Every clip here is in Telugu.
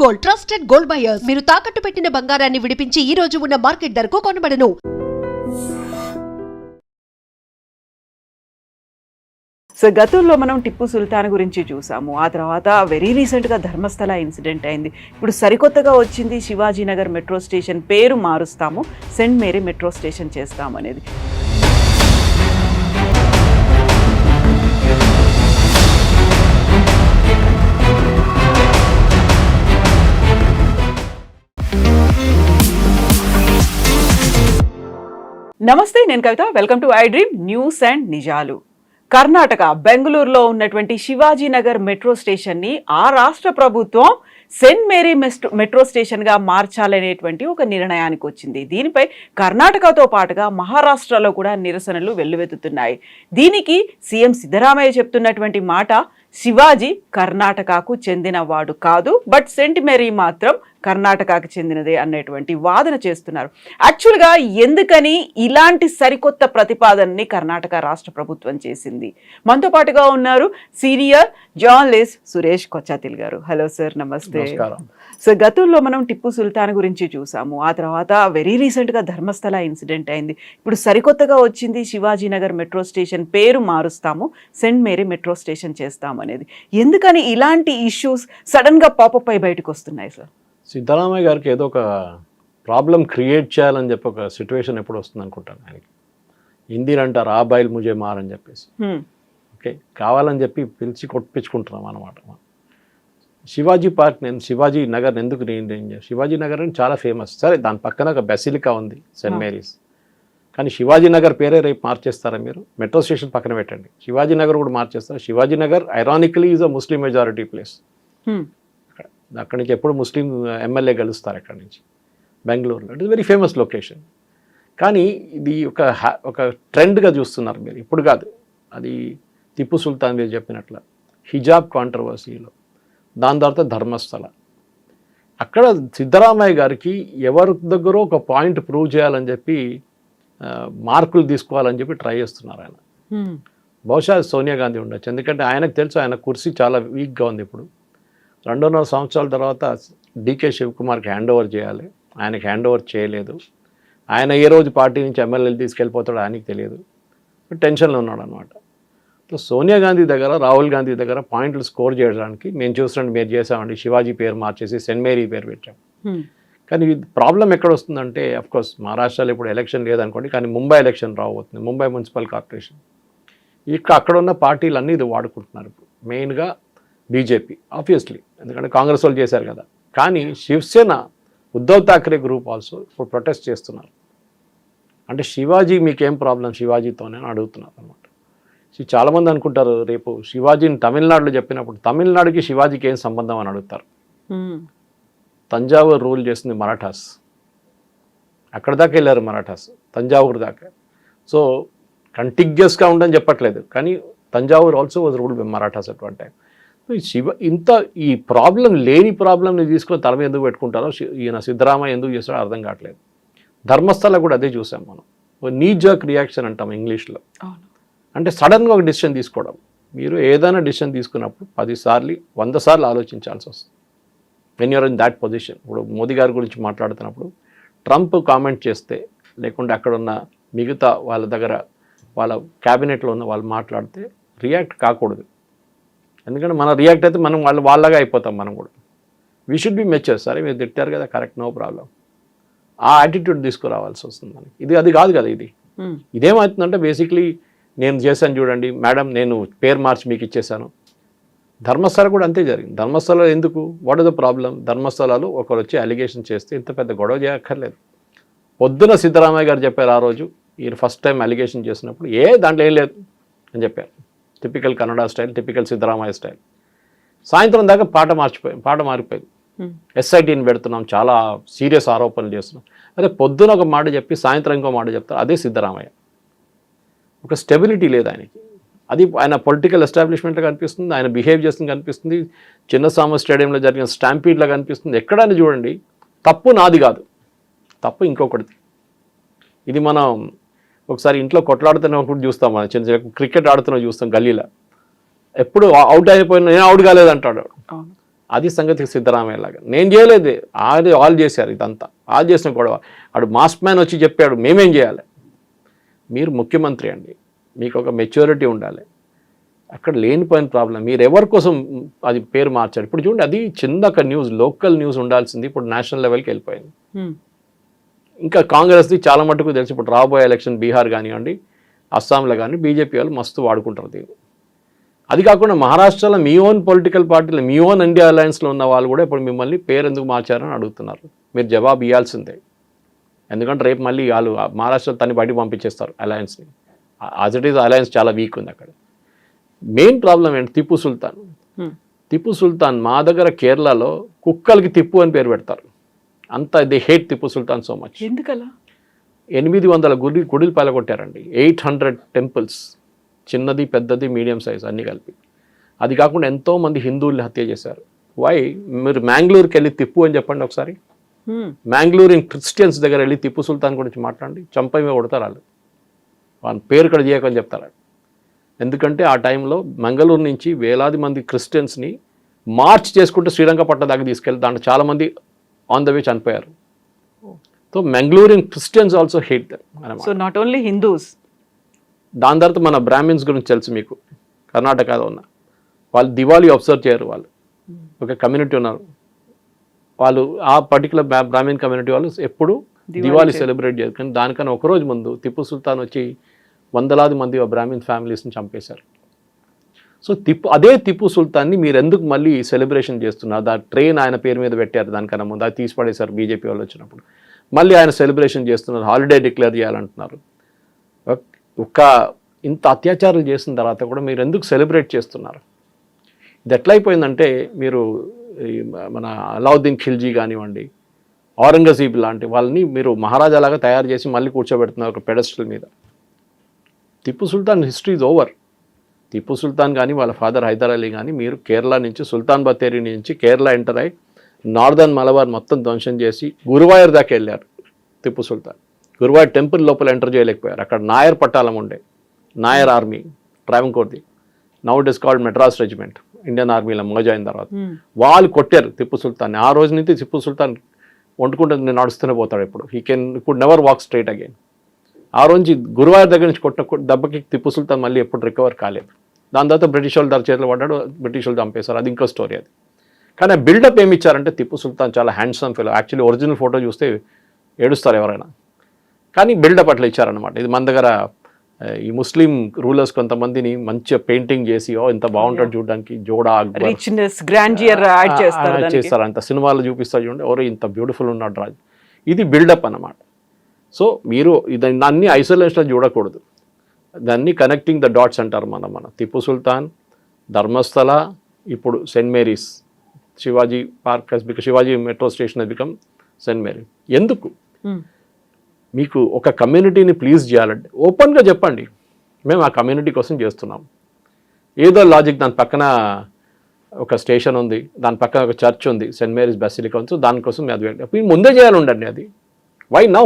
గోల్డ్ ట్రస్టెడ్ గోల్డ్ బయర్స్ మీరు తాకట్టు పెట్టిన బంగారాన్ని విడిపించి ఈ రోజు ఉన్న మార్కెట్ ధరకు కొనబడను. సో గతంలో మనం టిప్పు సుల్తాన్ గురించి చూసాము. ఆ తర్వాత వెరీ రీసెంట్గా ధర్మస్థల ఇన్సిడెంట్ అయింది. ఇప్పుడు సరికొత్తగా వచ్చింది శివాజీనగర్ మెట్రో స్టేషన్ పేరు మారుస్తాము, సెయింట్ మేరీ మెట్రో స్టేషన్ చేస్తాము అనేది. నమస్తే, నేను Kavitha. Welcome to I dream news and నిజాలు. కర్ణాటక బెంగళూరులో ఉన్నటువంటి శివాజీనగర్ మెట్రో స్టేషన్ని ఆ రాష్ట్ర ప్రభుత్వం సెయింట్ మేరీ మెట్రో స్టేషన్గా మార్చాలనేటువంటి ఒక నిర్ణయానికి వచ్చింది. దీనిపై కర్ణాటకతో పాటుగా మహారాష్ట్రలో కూడా నిరసనలు వెల్లువెత్తుతున్నాయి. దీనికి సీఎం సిద్ధరామయ్య చెప్తున్నటువంటి మాట, శివాజీ కర్ణాటకకు చెందినవాడు కాదు, బట్ సెయింట్ మేరీ మాత్రం కర్ణాటకకు చెందినదే అనేటువంటి వాదన చేస్తున్నారు. యాక్చువల్గా ఎందుకని ఇలాంటి సరికొత్త ప్రతిపాదనని కర్ణాటక రాష్ట్ర ప్రభుత్వం చేసింది? మనతో పాటుగా ఉన్నారు సీనియర్ జర్నలిస్ట్ సురేష్ కొచ్చాతిల్ గారు. హలో సార్, నమస్తే. సో గతంలో మనం టిప్పు సుల్తాన్ గురించి చూసాము. ఆ తర్వాత వెరీ రీసెంట్గా ధర్మస్థల ఇన్సిడెంట్ అయింది. ఇప్పుడు సరికొత్తగా వచ్చింది శివాజీనగర్ మెట్రో స్టేషన్ పేరు మారుస్తాము, సెయింట్ మేరీ మెట్రో స్టేషన్ చేస్తాము అనేది. ఎందుకని ఇలాంటి ఇష్యూస్ సడన్గా పాపప్ అయి బయటకు వస్తున్నాయి సార్? సిద్ధరామయ్య గారికి ఏదో ఒక ప్రాబ్లం క్రియేట్ చేయాలని చెప్పి ఒక సిచ్యువేషన్ ఎప్పుడు వస్తుంది అనుకుంటాను. ఆయనకి హిందీని అంటారు ఆ బైల్ ముజే మార్ అని చెప్పేసి, ఓకే, కావాలని చెప్పి పిలిచి కొట్టించుకుంటున్నాం అనమాట. శివాజీ పార్క్ నేను శివాజీ నగర్ ఎందుకు శివాజీ నగర్ అని చాలా ఫేమస్. సరే, దాని పక్కన ఒక బెసిలికా ఉంది, సెయింట్ మేరీస్. కానీ శివాజీ నగర్ పేరే రేపు మార్చేస్తారా మీరు? మెట్రో స్టేషన్ పక్కన పెట్టండి, శివాజీ నగర్ కూడా మార్చేస్తారు. Shivaji Nagar ironically is a Muslim majority place. అక్కడి నుంచి ఎప్పుడు ముస్లిం ఎమ్మెల్యే గెలుస్తారు అక్కడి నుంచి, బెంగళూరులో. It is very famous location. కానీ ఇది ఒక ట్రెండ్గా చూస్తున్నారు మీరు. ఇప్పుడు కాదు, అది టిప్పు సుల్తాన్ మీరు చెప్పినట్ల హిజాబ్ కాంట్రవర్సీలో, దాని తర్వాత ధర్మస్థల. అక్కడ సిద్ధరామయ్య గారికి ఎవరి దగ్గర ఒక పాయింట్ ప్రూవ్ చేయాలని చెప్పి మార్కులు తీసుకోవాలని చెప్పి ట్రై చేస్తున్నారు ఆయన. బహుశా సోనియా గాంధీ ఉండొచ్చు, ఎందుకంటే ఆయనకు తెలుసు ఆయన కుర్సీ చాలా వీక్గా ఉంది. ఇప్పుడు 2.5 సంవత్సరాల తర్వాత డీకే శివకుమార్కి హ్యాండ్ ఓవర్ చేయాలి, ఆయనకి హ్యాండ్ ఓవర్ చేయలేదు. ఆయన ఏ రోజు పార్టీ నుంచి ఎమ్మెల్యేలు తీసుకెళ్ళిపోతాడో ఆయనకి తెలియదు, టెన్షన్లో ఉన్నాడు అనమాట. సో సోనియా గాంధీ దగ్గర, రాహుల్ గాంధీ దగ్గర పాయింట్లు స్కోర్ చేయడానికి మేము చూసినట్టు మీరు చేసామండి, శివాజీ పేరు మార్చేసి సెయింట్ మేరీ పేరు పెట్టాం. కానీ ప్రాబ్లం ఎక్కడ వస్తుందంటే, అఫ్కోర్స్ మహారాష్ట్రలో ఇప్పుడు ఎలక్షన్ లేదనుకోండి, కానీ ముంబై ఎలక్షన్ రాబోతుంది, ముంబై మున్సిపల్ కార్పొరేషన్. అక్కడ ఉన్న పార్టీలు అన్నీ ఇది వాడుకుంటున్నారు ఇప్పుడు, మెయిన్గా బీజేపీ ఆబ్వియస్లీ, ఎందుకంటే కాంగ్రెస్ వాళ్ళు చేశారు కదా. కానీ శివసేన, ఉద్ధవ్ ఠాక్రే గ్రూప్ ఆల్సో ఇప్పుడు ప్రొటెస్ట్ చేస్తున్నారు. అంటే శివాజీ మీకేం ప్రాబ్లం శివాజీతోనే అని అడుగుతున్నారు అనమాట. చాలామంది అనుకుంటారు రేపు శివాజీని తమిళనాడులో చెప్పినప్పుడు తమిళనాడుకి శివాజీకి ఏం సంబంధం అని అడుగుతారు. తంజావూరు రూల్ చేసింది మరాఠాస్, అక్కడ దాకా వెళ్ళారు మరాఠాస్, తంజావూరు దాకా. సో కంటిగ్యూస్గా ఉండని చెప్పట్లేదు, కానీ Thanjavur also was ruled by Marathas at one time. ఈ ప్రాబ్లం లేని ప్రాబ్లంని తీసుకొని తల మీద ఎందుకు పెట్టుకుంటారో ఈయన సిద్ధరామయ్య ఎందుకు చేస్తాడో అర్థం కావట్లేదు. ధర్మస్థల కూడా అదే చూసాం మనం, నీ జర్క్ రియాక్షన్ అంటాం ఇంగ్లీష్లో. అంటే సడన్గా ఒక డిసిషన్ తీసుకోవడం. మీరు ఏదైనా డిసిషన్ తీసుకున్నప్పుడు 10 సార్లు 100 సార్లు ఆలోచించాల్సి వస్తుంది when you're in that position. ఇప్పుడు మోదీ గారి గురించి మాట్లాడుతున్నప్పుడు ట్రంప్ కామెంట్ చేస్తే, లేకుంటే అక్కడ ఉన్న మిగతా వాళ్ళ దగ్గర వాళ్ళ క్యాబినెట్లో ఉన్న వాళ్ళు మాట్లాడితే రియాక్ట్ కాకూడదు. ఎందుకంటే మనం రియాక్ట్ అయితే మనం వాళ్ళగా అయిపోతాం మనం కూడా. We should be mature. సరే మీరు తిట్టారు కదా, కరెక్ట్, నో ప్రాబ్లం. ఆ యాటిట్యూడ్ తీసుకురావాల్సి వస్తుంది మనకి. అది కాదు కదా. ఇదేమవుతుందంటే బేసిక్లీ నేను చేశాను చూడండి మేడం, నేను పేరు మార్చి మీకు ఇచ్చేసాను. ధర్మస్థల కూడా అంతే జరిగింది. ధర్మస్థల ఎందుకు, వాట్ ఇస్ ద ప్రాబ్లం? ధర్మస్థలాలు ఒకరు వచ్చి అలిగేషన్ చేస్తే ఇంత పెద్ద గొడవ చేయక్కర్లేదు. పొద్దున సిద్ధరామయ్య గారు చెప్పారు ఆ రోజు, ఈయన ఫస్ట్ టైం అలిగేషన్ చేసినప్పుడు, దాంట్లో ఏం లేదు అని చెప్పారు. Typical Kannada style, typical Siddaramaiah style. సాయంత్రం దాకా పాట మారిపోయింది. ఎస్ఐటీని పెడుతున్నాం, చాలా సీరియస్ ఆరోపణలు చేస్తున్నాం. అదే పొద్దున ఒక మాట చెప్పి సాయంత్రం ఇంకో మాట చెప్తారు, అదే సిద్ధరామయ్య. ఒక స్టెబిలిటీ లేదు ఆయనకి. అది ఆయన పొలిటికల్ ఎస్టాబ్లిష్మెంట్లో కనిపిస్తుంది, ఆయన బిహేవ్ చేస్తుంది కనిపిస్తుంది, చిన్నస్వామి స్టేడియంలో జరిగిన స్టాంపీడ్లో కనిపిస్తుంది. ఎక్కడైనా చూడండి, తప్పు నాది కాదు, తప్పు ఇంకొకటిది. ఇది మనం ఒకసారి ఇంట్లో కొట్లాడుతున్నప్పుడు చూస్తాం, మనం చిన్న క్రికెట్ ఆడుతున్నా చూస్తాం గల్లీలో. ఎప్పుడు అవుట్ అయిపోయినా నేను అవుట్ కాలేదంటాడు. అది సంగతి సిద్ధరామయ్య లాగా. నేను చేయలేదు, అది వాళ్ళు చేశారు. ఇదంతా వాళ్ళు చేసిన గొడవ. ఆడు మాస్క్ మ్యాన్ వచ్చి చెప్పాడు మేమేం చేయాలి. మీరు ముఖ్యమంత్రి అండి, మీకు ఒక మెచ్యూరిటీ ఉండాలి. అక్కడ లేనిపోయిన ప్రాబ్లం మీరు ఎవరి కోసం అది పేరు మార్చారు. ఇప్పుడు చూడండి, అది చిన్న ఒక న్యూస్, లోకల్ న్యూస్ ఉండాల్సింది ఇప్పుడు నేషనల్ లెవెల్కి వెళ్ళిపోయింది. ఇంకా కాంగ్రెస్ది చాలా మటుకు తెలిసి ఇప్పుడు రాబోయే ఎలక్షన్ బీహార్ కానివ్వండి, అస్సాంలో కానీ బీజేపీ వాళ్ళు మస్తు వాడుకుంటారు దీన్ని. అది కాకుండా మహారాష్ట్రలో మీ ఓన్ పొలిటికల్ పార్టీలో, మీ ఓన్ ఇండియా అలయన్స్లో ఉన్న వాళ్ళు కూడా ఇప్పుడు మిమ్మల్ని పేరు ఎందుకు మార్చారని అడుగుతున్నారు. మీరు జవాబు ఇవ్వాల్సిందే. ఎందుకంటే రేపు మళ్ళీ వాళ్ళు మహారాష్ట్ర తన్ని బయటకు పంపించేస్తారు అలయన్స్ని. యాజ్ ఇట్ ఈజ్ అలయన్స్ చాలా వీక్ ఉంది అక్కడ. మెయిన్ ప్రాబ్లం ఏంటి? టిప్పు సుల్తాన్. టిప్పు సుల్తాన్ మా దగ్గర కేరళలో కుక్కలకి తిప్పు అని పేరు పెడతారు. అంత they hate Tipu Sultan so much. ఎందుకలా? 800 గుడిలు పలగొట్టారండి, 800 టెంపుల్స్, చిన్నది పెద్దది మీడియం సైజ్ అన్నీ కలిపి. అది కాకుండా ఎంతోమంది హిందువుల్ని హత్య చేశారు. వై? మీరు మ్యాంగ్లూరుకి వెళ్ళి తిప్పు అని చెప్పండి ఒకసారి. మ్యాంగ్లూరు క్రిస్టియన్స్ దగ్గర వెళ్ళి టిప్పు సుల్తాన్ గురించి మాట్లాడండి, చంపమే కొడతారు వాళ్ళు. వాళ్ళ పేరు ఇక్కడ చేయకని చెప్తారు. ఎందుకంటే ఆ టైంలో మంగళూరు నుంచి వేలాది మంది క్రిస్టియన్స్ని మార్చ్ చేసుకుంటూ శ్రీరంగపట్నం దాకా తీసుకెళ్ళి దాంట్లో చాలామంది ఆన్ ద వే చనిపోయారు. So Mangalorean Christians also hate them అన్నమాట. So not only Hindus. దాని తర్వాత మన బ్రాహ్మిన్స్ గురించి తెలుసు మీకు, కర్ణాటకలో ఉన్న వాళ్ళు దివాళీ అబ్జర్వ్ చేయరు. వాళ్ళు ఒక కమ్యూనిటీ ఉన్నారు, వాళ్ళు ఆ పర్టికులర్ బ్రాహ్మిన్ కమ్యూనిటీ వాళ్ళు ఎప్పుడు దివాళీ సెలబ్రేట్ చేయరు. కానీ దానికన్నా ఒకరోజు ముందు టిప్పు సుల్తాన్ వచ్చి వందలాది మంది బ్రాహ్మిన్ ఫ్యామిలీస్ని చంపేశారు. సో అదే టిప్పు సుల్తాన్ని మీరు ఎందుకు మళ్ళీ సెలబ్రేషన్ చేస్తున్నారు? దా ట్రైన్ ఆయన పేరు మీద పెట్టారు, దానికన్నా ముందు అది తీసి పడేశారు బీజేపీ వాళ్ళు వచ్చినప్పుడు. మళ్ళీ ఆయన సెలబ్రేషన్ చేస్తున్నారు, హాలిడే డిక్లేర్ చేయాలంటున్నారు. ఇంత అత్యాచారాలు చేసిన తర్వాత కూడా మీరు ఎందుకు సెలబ్రేట్ చేస్తున్నారు? ఇది ఎట్లయిపోయిందంటే, మీరు మన అలావుద్దీన్ ఖిల్జీ కానివ్వండి, ఔరంగజీబ్ లాంటి వాళ్ళని మీరు మహారాజాలాగా తయారు చేసి మళ్ళీ కూర్చోబెడుతున్నారు ఒక పెడస్టల్ మీద. Tipu Sultan history is over. Tipu Sultan కానీ వాళ్ళ ఫాదర్ హైదర్ అలీ కానీ మీరు కేరళ నుంచి సుల్తాన్ బത്തേరి నుంచి కేరళ ఎంటర్ అయ్యి నార్దర్న్ మలబార్ మొత్తం ధ్వంసం చేసి గురువాయూర్ దాకా వెళ్ళారు టిప్పు సుల్తాన్. గురువాయూర్ టెంపుల్ లోపల ఎంటర్ చేయలేకపోయారు. అక్కడ నాయర్ పట్టాలం ఉండే, నాయర్ ఆర్మీ ట్రావెంకోర్ది, now it is called Madras regiment, Indian ఆర్మీలో మర్జ్ అయిన తర్వాత వాళ్ళు కొట్టారు టిప్పు సుల్తాన్ని. ఆ రోజు నుంచి టిప్పు సుల్తాన్ వండుకుంటే నడుస్తూనే పోతాడు. ఇప్పుడు నెవర్ వాక్ స్ట్రైట్ అగైన్. ఆ రోజు గురువాయూర్ దగ్గర నుంచి కొట్టిన దెబ్బకి టిప్పు సుల్తాన్ మళ్ళీ ఎప్పుడు రికవర్ కాలేదు. దాని తర్వాత బ్రిటిష్ వాళ్ళు దాని చేతిలో పడ్డాడు, బ్రిటిష్ వాళ్ళు చంపేశారు. అది ఇంకో స్టోరీ. అది కానీ బిల్డప్ ఏమి ఇచ్చారంటే టిప్పు సుల్తాన్ చాలా handsome fellow. Actually original photo చూస్తే ఏడుస్తారు ఎవరైనా, కానీ బిల్డప్ అట్లా ఇచ్చారనమాట. ఇది మన దగ్గర ఈ ముస్లిం రూలర్స్ కొంతమందిని మంచిగా పెయింటింగ్ చేసి ఇంత బాగుంటాడు చూడడానికి, జోడా అక్బర్ చేస్తారు, అంత సినిమాలు చూపిస్తారు చూడండి, ఎవరు ఇంత బ్యూటిఫుల్ ఉన్నాడు రాజు. ఇది బిల్డప్ అన్నమాట. సో మీరు దాన్ని ఐసోలేషన్లో చూడకూడదు, దాన్ని కనెక్టింగ్ ద డాట్స్ అంటారు. మన టిప్పు సుల్తాన్, ధర్మస్థల, ఇప్పుడు Saint Mary's, Shivaji park, Shivaji metro station become Saint Mary. ఎందుకు? మీకు ఒక కమ్యూనిటీని ప్లీజ్ చేయాలంటే ఓపెన్గా చెప్పండి, మేము ఆ కమ్యూనిటీ కోసం చేస్తున్నాం. ఏదో లాజిక్, దాని పక్కన ఒక స్టేషన్ ఉంది, దాని పక్కన ఒక చర్చ్ ఉంది, సెయింట్ మేరీస్ బసిలికా ఉంది, దానికోసం అది ముందే చేయాలి ఉండండి. అది వై నౌ?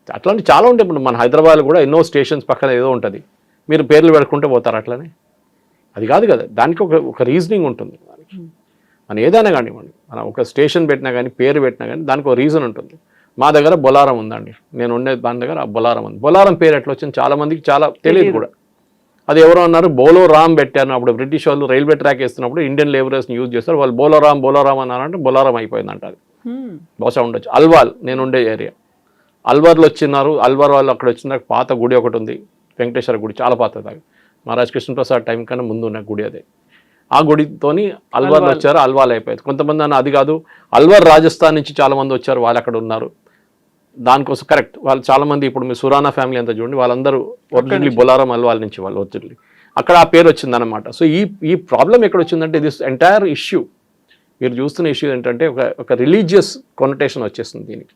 అట్లాంటి చాలా ఉంటాయి. ఇప్పుడు మన హైదరాబాద్లో కూడా ఎన్నో స్టేషన్స్ పక్కన ఏదో ఉంటుంది, మీరు పేర్లు పెట్టుకుంటే పోతారు అట్లనే. అది కాదు కదా, దానికి ఒక రీజనింగ్ ఉంటుంది. దానికి మనం ఏదైనా కానివ్వండి, మనం ఒక స్టేషన్ పెట్టినా కానీ పేరు పెట్టినా కానీ దానికి ఒక రీజన్ ఉంటుంది. మా దగ్గర బొలారం ఉందండి, నేను ఉండే దాని దగ్గర బొలారం ఉంది. బొలారం పేరు ఎట్లా వచ్చింది చాలా మందికి చాలా తెలియదు కూడా. అది ఎవరో అన్నారు బోలో రామ్ పెట్టారు. అప్పుడు బ్రిటిష్ వాళ్ళు రైల్వే ట్రాక్ వేస్తున్నప్పుడు ఇండియన్ లేబరర్స్ని యూజ్ చేస్తారు, వాళ్ళు బోలోరామ్ అన్నారంటే బొలారం అయిపోయిందంట. అది బహుశా ఉండొచ్చు. అల్వాల్, నేను ఉండే ఏరియా, అల్వార్లో వచ్చినారు. అల్వార్ వాళ్ళు అక్కడ వచ్చిన పాత గుడి ఒకటి ఉంది, వెంకటేశ్వర గుడి, చాలా పాతది. మహారాజ్ కృష్ణప్రసాద్ టైం కన్నా ముందు ఉన్న గుడి అదే. ఆ గుడితోని అల్వార్లో వచ్చారు, అల్వాల్ అయిపోయింది. కొంతమంది అన్న అది కాదు, అల్వార్ రాజస్థాన్ నుంచి చాలామంది వచ్చారు, వాళ్ళు అక్కడ ఉన్నారు. దానికోసం కరెక్ట్, వాళ్ళు చాలామంది ఇప్పుడు మీ సురానా ఫ్యామిలీ అంతా చూడండి, వాళ్ళందరూ ఒరిజినల్లీ బొలారం అల్వాల్ నుంచి వాళ్ళు ఒరిజినల్లీ అక్కడ ఆ పేరు వచ్చిందనమాట. సో ఈ ప్రాబ్లం ఎక్కడ వచ్చిందంటే దిస్ ఎంటైర్ ఇష్యూ, మీరు చూస్తున్న ఇష్యూ ఏంటంటే ఒక రిలీజియస్ కొనటేషన్ వచ్చేస్తుంది దీనికి.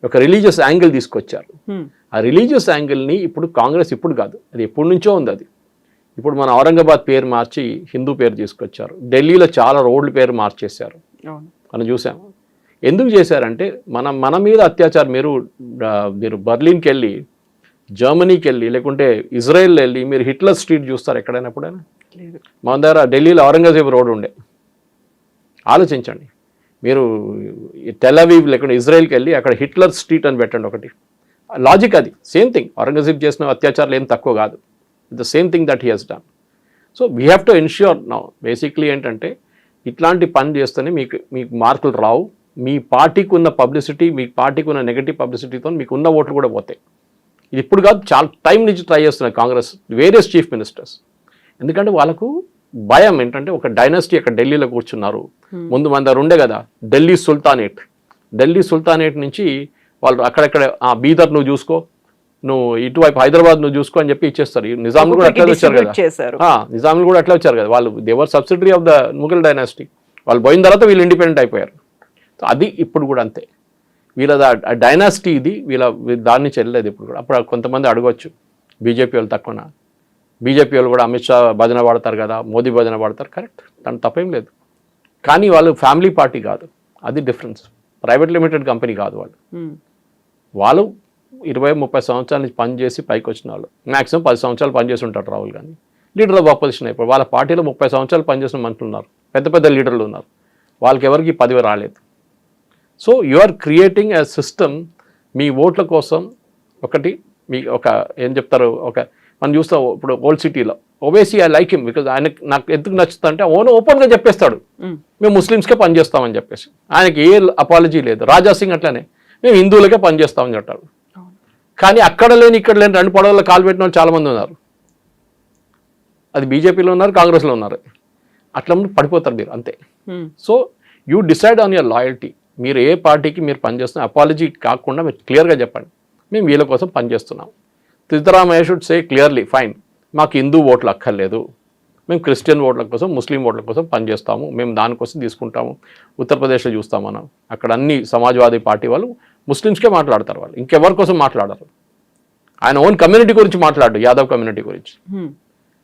ఒక రిలీజియస్ యాంగిల్ తీసుకొచ్చారు. ఆ రిలీజియస్ యాంగిల్ని ఇప్పుడు కాంగ్రెస్ ఇప్పుడు కాదు, అది ఎప్పటి నుంచో ఉంది. అది ఇప్పుడు మన ఔరంగాబాద్ పేరు మార్చి హిందూ పేరు తీసుకొచ్చారు. ఢిల్లీలో చాలా రోడ్ల పేరు మార్చేశారు, మనం చూసాము. ఎందుకు చేశారంటే మన మీద అత్యాచారం. మీరు బర్లిన్కి వెళ్ళి, జర్మనీకి వెళ్ళి, లేకుంటే ఇజ్రాయెల్ వెళ్ళి మీరు హిట్లర్ స్ట్రీట్ చూస్తారు ఎక్కడైనా ఎప్పుడైనా? మన దగ్గర ఢిల్లీలో ఔరంగజేబ్ రోడ్ ఉండే, ఆలోచించండి. మీరు టెలవీవ్ లేకుండా ఇజ్రాయెల్కి వెళ్ళి అక్కడ హిట్లర్ స్ట్రీట్ అని పెట్టండి ఒకటి. లాజిక్ అది సేమ్ థింగ్. ఔరంగజేబ్ చేసిన అత్యాచారాలు ఏం తక్కువ కాదు. The same thing that he has done. So we have to ensure now basically ఏంటంటే ఇట్లాంటి పని చేస్తేనే మీకు మార్కులు రావు. మీ పార్టీకి ఉన్న పబ్లిసిటీ, మీ పార్టీకి ఉన్న నెగటివ్ పబ్లిసిటీతో మీకు ఉన్న ఓట్లు కూడా పోతాయి. ఇది ఇప్పుడు కాదు, చాలా టైం నుంచి ట్రై చేస్తున్నారు కాంగ్రెస్ వేరియస్ చీఫ్ మినిస్టర్స్. ఎందుకంటే వాళ్ళకు భయం ఏంటంటే ఒక డైనాసిటీ అక్కడ ఢిల్లీలో కూర్చున్నారు. ముందు మన దగ్గర ఉండే కదా ఢిల్లీ సుల్తానేట్ నుంచి వాళ్ళు అక్కడెక్కడ బీదర్ నువ్వు చూసుకో, నువ్వు ఇటువైపు హైదరాబాద్ నువ్వు చూసుకో అని చెప్పి ఇచ్చేస్తారు. నిజాములు కూడా అట్లా వచ్చారు కదా, నిజాములు కూడా అట్లా వచ్చారు కదా. వాళ్ళు they were subsidiary of the Mughal dynasty. వాళ్ళు పోయిన తర్వాత వీళ్ళు ఇండిపెండెంట్ అయిపోయారు. సో అది ఇప్పుడు కూడా అంతే. వీళ్ళ డైనాసిటీ ఇది, దాన్ని చెల్లలేదు ఇప్పుడు కూడా. అప్పుడు కొంతమంది అడగవచ్చు బీజేపీ వాళ్ళు తక్కువనా, బీజేపీ వాళ్ళు కూడా అమిత్ షా భజన పాడతారు కదా, మోదీ భజన పాడతారు, కరెక్ట్, దాని తప్పేం లేదు. కానీ వాళ్ళు ఫ్యామిలీ పార్టీ కాదు, అది డిఫరెన్స్. ప్రైవేట్ లిమిటెడ్ కంపెనీ కాదు వాళ్ళు 20-30 సంవత్సరాల నుంచి పనిచేసి పైకి వచ్చిన వాళ్ళు. మ్యాక్సిమం 10 సంవత్సరాలు పనిచేసి ఉంటారు Rahul Gandhi. Leader of opposition అయిపోయి వాళ్ళ పార్టీలో 30 సంవత్సరాలు పనిచేసిన మనుషులు ఉన్నారు, పెద్ద పెద్ద లీడర్లు ఉన్నారు. వాళ్ళకి ఎవరికి పదవి రాలేదు. So you are creating a system. మీ ఓట్ల కోసం ఒకటి మీ ఏం చెప్తారు, మనం చూస్తాం ఇప్పుడు ఓల్డ్ సిటీలో Owaisi I like him because నాకు ఎందుకు నచ్చుతుంది అంటే ఓపెన్గా చెప్పేస్తాడు మేము ముస్లిమ్స్కే పనిచేస్తామని చెప్పేసి. ఆయనకి ఏ అపాలజీ లేదు. రాజా సింగ్ అట్లనే మేము హిందువులకే పనిచేస్తామని చెప్తాడు. కానీ అక్కడ లేని ఇక్కడ లేని 2 పడవల్లో కాలు పెట్టిన వాళ్ళు చాలామంది ఉన్నారు. అది బీజేపీలో ఉన్నారు, కాంగ్రెస్లో ఉన్నారు. అట్లా పడిపోతారు మీరు అంతే. So you decide on your loyalty. మీరు ఏ పార్టీకి మీరు పనిచేస్తున్న అపాలజీ కాకుండా మీరు క్లియర్గా చెప్పండి మేము వీళ్ళ కోసం పనిచేస్తున్నాం. Siddaramaiah should say clearly fine, మాకు హిందూ ఓట్లు అక్కర్లేదు, మేము క్రిస్టియన్ ఓట్ల కోసం ముస్లిం ఓట్ల కోసం పనిచేస్తాము, మేము దానికోసం తీసుకుంటాము. ఉత్తరప్రదేశ్లో చూస్తాం మనం, అక్కడ అన్ని సమాజ్వాదీ పార్టీ వాళ్ళు ముస్లిమ్స్కే మాట్లాడతారు, వాళ్ళు ఇంకెవరి కోసం మాట్లాడరు. ఆయన ఓన్ కమ్యూనిటీ గురించి మాట్లాడు, యాదవ్ కమ్యూనిటీ గురించి.